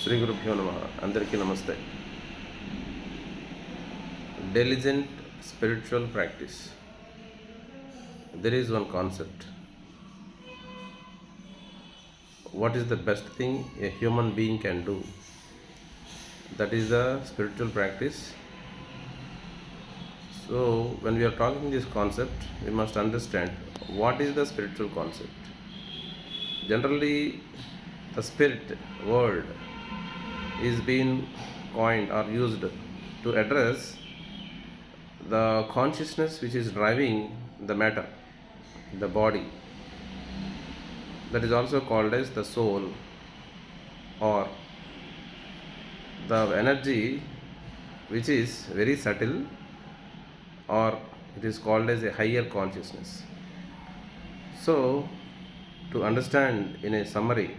శ్రీ గురుభ్యో నమః. అందరికీ నమస్తే. Diligent spiritual practice. There is one concept. What is the best thing a human being can do? That is the spiritual practice. So, when we are talking this concept, we must understand what is the spiritual concept. Generally, the spirit word is being coined or used to address the consciousness which is driving the matter, the body. That is also called as the soul, or the energy which is very subtle, or it is called as a higher consciousness. So, to understand in a summary,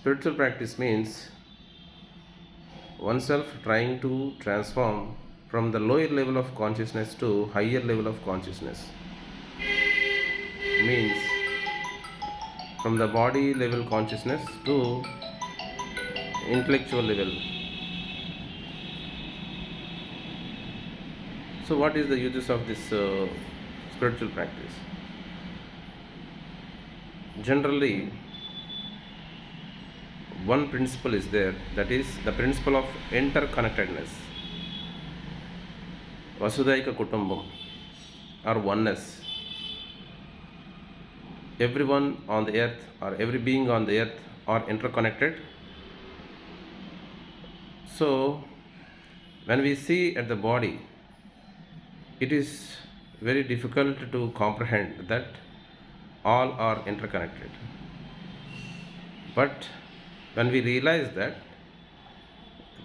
spiritual practice means oneself trying to transform from the lower level of consciousness to higher level of consciousness. Means from the body level consciousness to intellectual level. So what is the uses of this spiritual practice? Generally, one principle is there, that is the principle of interconnectedness, Vasudaika Kutumbam, or oneness. Everyone on the earth, or every being on the earth, are interconnected. So, when we see at the body, it is very difficult to comprehend that all are interconnected. But when we realize that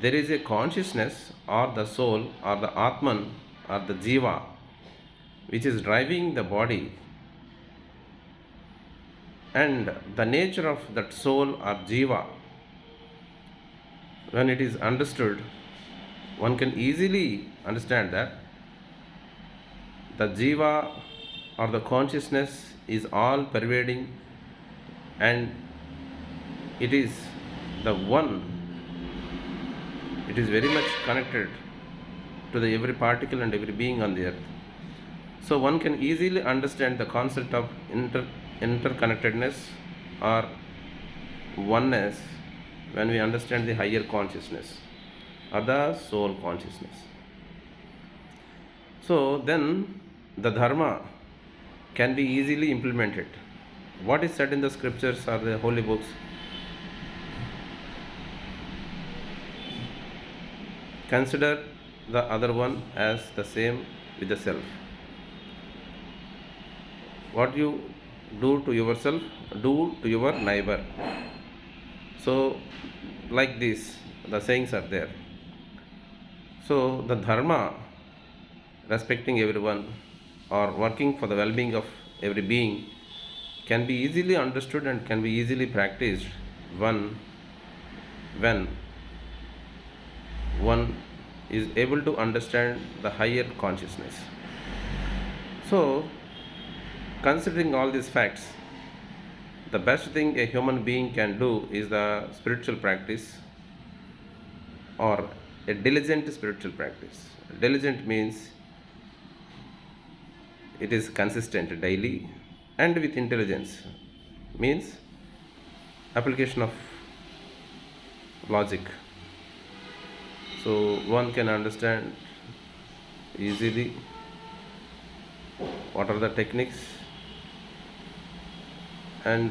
there is a consciousness, or the soul, or the Atman, or the Jiva, which is driving the body, and the nature of that soul or Jiva, when it is understood, one can easily understand that the Jiva or the consciousness is all pervading, and it is the one. It is very much connected to the every particle and every being on the earth. So one can easily understand the concept of interconnectedness or oneness when we understand the higher consciousness or the soul consciousness. So then the dharma can be easily implemented. What is said in the scriptures or the holy books? Consider the other one as the same with the self. What you do to yourself, do to your neighbor. So, like this, the sayings are there. So, the dharma, respecting everyone or working for the well being of every being, can be easily understood and can be easily practiced when one is able to understand the higher consciousness. So, considering all these facts, the best thing a human being can do is the spiritual practice, or a diligent spiritual practice. Diligent means it is consistent daily and with intelligence, means application of logic. So one can understand easily what are the techniques, and